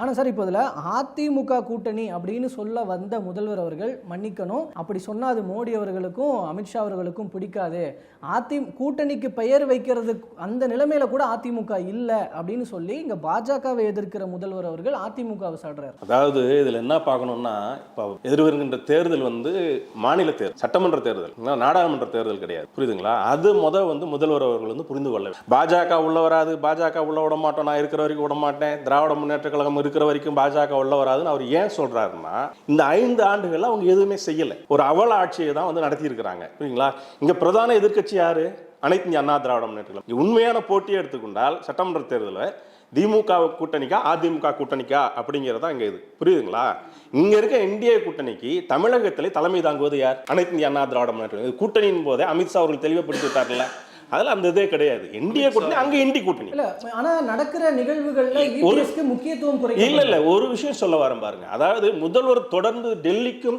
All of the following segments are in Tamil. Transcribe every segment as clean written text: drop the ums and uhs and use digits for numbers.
ஆனா சார், இப்போ இதுல அதிமுக கூட்டணி அப்படின்னு சொல்ல வந்த முதல்வர் அவர்கள் மன்னிக்கணும், அப்படி சொன்னா அது மோடி அவர்களுக்கும் அமித்ஷா அவர்களுக்கும் பிடிக்காது, கூட்டணிக்கு பெயர் வைக்கிறது அந்த நிலைமையில கூட அதிமுக இல்ல அப்படின்னு சொல்லி இங்க பாஜகவை எதிர்க்கிற முதல்வர் அவர்கள் அதிமுகவை சாடுறாரு. அதாவது இதுல என்ன பார்க்கணும்னா, இப்போ எதிர்வருகின்ற தேர்தல் மாநில தேர்தல், சட்டமன்ற தேர்தல், நாடாளுமன்ற தேர்தல் கிடையாது, புரியுதுங்களா? அது முதல்வர் அவர்கள் புரிந்து கொள்ள, பாஜக உள்ள வராது, பாஜக உள்ள விட மாட்டோம், நான் இருக்கிற வரைக்கும் விட மாட்டேன், திராவிட முன்னேற்ற கழகம் இருக்கிற வரைக்கும் பாஜக உள்ள வராதுன்னு அவர் ஏன் சொல்றாருன்னா, இந்த 5 ஆண்டுகள் அவங்க எதுவுமே செய்யல, ஒரு அவல ஆட்சியை தான் நடத்தி இருக்கிறாங்க, புரியுங்களா? இங்க பிரதான எதிர்க்கட்சி யாரு? அனைத்து இந்திய அண்ணா திராவிட முன்னேற்ற கழகம். உண்மையான போட்டியை எடுத்துக்கொண்டால் சட்டமன்ற தேர்தலில் திமுக கூட்டணிக்கா அதிமுக கூட்டணிக்கா அப்படிங்கிறதா இங்க இது, புரியுதுங்களா? இங்க இருக்க என்டிஏ கூட்டணிக்கு தமிழகத்தில் தலைமை தாங்குவது யார்? அனைத்து இந்திய அண்ணா திராவிட முன்னேற்ற கூட்டணியின் போதே அமித்ஷா அவர்கள் தெளிவுபடுத்தி விட்டார்ல, அதுல அந்த இதே கிடையாது. என்டிஏ கூட்டணி அங்க இண்டி கூட்டணி இல்ல. ஆனா நடக்கிற நிகழ்வுகள்ல இபிஎஸ்க்கு முக்கியத்துவம் குறைக்க இல்ல ஒரு விஷயம் சொல்ல வரேன் பாருங்க. அதாவது முதல்வர் தொடர்ந்து டெல்லிக்கும்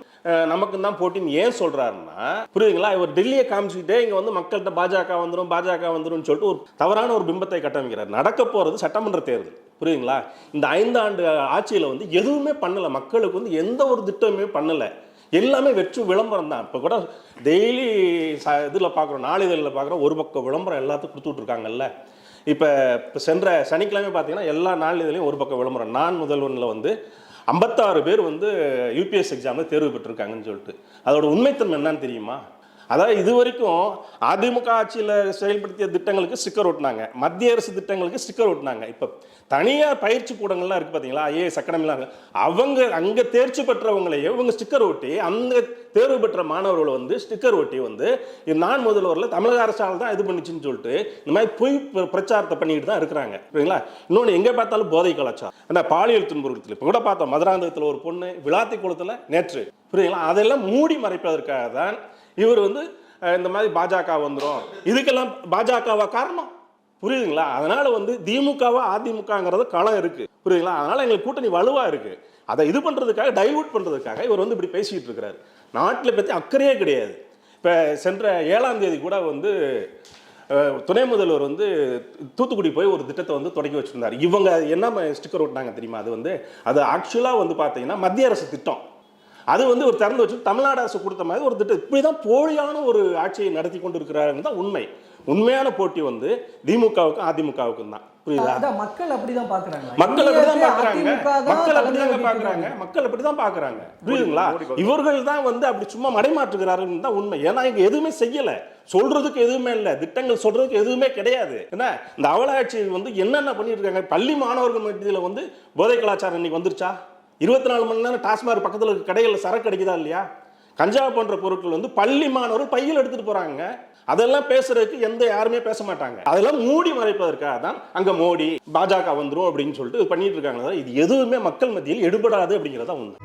நமக்கு தான் போட்டின்னு ஏன் சொல்றாருன்னா, புரியுதுங்களா? இவர் டெல்லியை காமிச்சுக்கிட்டே இங்க மக்கள்கிட்ட பாஜக வந்துரும் சொல்லிட்டு ஒரு தவறான ஒரு பிம்பத்தை கட்டமைக்கிறார். நடக்க போறது சட்டமன்ற தேர்தல், புரியுதுங்களா? இந்த 5 ஆண்டு ஆட்சியில எதுவுமே பண்ணல, மக்களுக்கு எந்த ஒரு திட்டமே பண்ணல, எல்லாமே வெற்று விளம்பரம் தான். இப்போ கூட டெய்லி இதில் பார்க்குறோம், நாளிதழில் பார்க்குறோம், ஒரு பக்கம் விளம்பரம் எல்லாத்துக்கும் கொடுத்துட்ருக்காங்கல்ல. இப்போ சென்ற சனிக்கிழமை பார்த்தீங்கன்னா எல்லா நாளிதழையும் ஒரு பக்கம் விளம்பரம். நான் முதல்வனில் 56 பேர் யூபிஎஸ் எக்ஸாமில் தேர்வு பெற்றிருக்காங்கன்னு சொல்லிட்டு, அதோட உண்மைத்தன்மை என்னன்னு தெரியுமா? அதாவது இது வரைக்கும் அதிமுக ஆட்சியில் செயல்படுத்திய திட்டங்களுக்கு ஸ்டிக்கர் ஒட்டினாங்க, மத்திய அரசு திட்டங்களுக்கு ஸ்டிக்கர் ஒட்டினாங்க. இப்போ தனியார் பயிற்சி கூடங்கள்லாம் இருக்குது பார்த்தீங்களா, ஐஏஎஸ் அகாடமிலாம் இருக்குது, அவங்க அங்கே தேர்ச்சி பெற்றவங்களையே இவங்க ஸ்டிக்கர் ஒட்டி, அந்த தேர்வு பெற்ற மாணவர்களை ஸ்டிக்கர் ஒட்டி நான் முதல்வரில் தமிழக அரசால் தான் இது பண்ணிச்சுன்னு சொல்லிட்டு இந்த மாதிரி பொய் பிரச்சாரத்தை பண்ணிக்கிட்டு தான் இருக்கிறாங்க, புரியுங்களா? இன்னொன்று, எங்கே பார்த்தாலும் போதை கலாச்சாரம், அந்த பாலியல் துன்புறுத்தல். இப்போ கூட பார்த்தோம், மதுராந்தகத்தில் ஒரு பொண்ணு விளாத்தி குளத்தில் நேற்று, புரியுங்களா? அதெல்லாம் மூடி மறைப்பதற்காக தான் இவர் இந்த மாதிரி பாஜக வந்துடும், இதுக்கெல்லாம் பாஜகவா காரணம், புரியுதுங்களா? அதனால திமுகவா அதிமுகங்கிறது களம் இருக்கு, புரியுதுங்களா? அதனால எங்களுக்கு கூட்டணி வலுவா இருக்கு, அதை இது பண்றதுக்காக, டைவர்ட் பண்றதுக்காக இவர் இப்படி பேசிட்டு இருக்கிறாரு. நாட்டில் பற்றி அக்கறையே கிடையாது. இப்போ சென்ற 7ஆம் தேதி கூட துணை முதல்வர் தூத்துக்குடி போய் ஒரு திட்டத்தை தொடங்கி வச்சிருந்தார். இவங்க என்ன ஸ்டிக்கர் ஒட்டினாங்க தெரியுமா? அது ஆக்சுவலாக பார்த்தீங்கன்னா மத்திய அரசு திட்டம். அது ஒரு திறந்து வச்சு தமிழ்நாடு அரசு கொடுத்த மாதிரி ஒரு திட்டம். இப்படிதான் போலியான ஒரு ஆட்சியை நடத்தி கொண்டு இருக்கிறாருன்னு தான் உண்மை. உண்மையான போட்டி திமுகவுக்கும் அதிமுகவுக்கும் தான், புரியுதா? மக்கள் அப்படிதான் பாக்குறாங்க, மக்கள் அப்படிதான் பாக்குறாங்க, புரியுதுங்களா? இவர்கள் தான் அப்படி சும்மா மடைமாற்றுகிறார்கள் தான் உண்மை. ஏன்னா இங்க எதுவுமே செய்யல, சொல்றதுக்கு எதுவுமே இல்லை, திட்டங்கள் சொல்றதுக்கு எதுவுமே கிடையாது. என்ன இந்த அவலாட்சி என்னென்ன பண்ணிட்டு இருக்காங்க? பள்ளி மாணவர்கள் மத்தியில போதை கலாச்சாரம் இன்னைக்கு வந்துருச்சா? 24 மணி நேரம் டாஸ்மாக் பக்கத்தில் இருக்க கடைகளில் சரக்கு கிடைக்குதா இல்லையா? கஞ்சா போன்ற பொருட்கள் பள்ளி மாணவர்கள் பையில் எடுத்துட்டு போறாங்க. அதெல்லாம் பேசுறதுக்கு யாருமே பேச மாட்டாங்க. அதெல்லாம் மூடி மறைப்பதற்காக தான் அங்க மோடி பாஜக வந்துரும் அப்படின்னு சொல்லிட்டு பண்ணிட்டு இருக்காங்க. இது எதுவுமே மக்கள் மத்தியில் எடுபடாது அப்படிங்கிறதா உண்மை.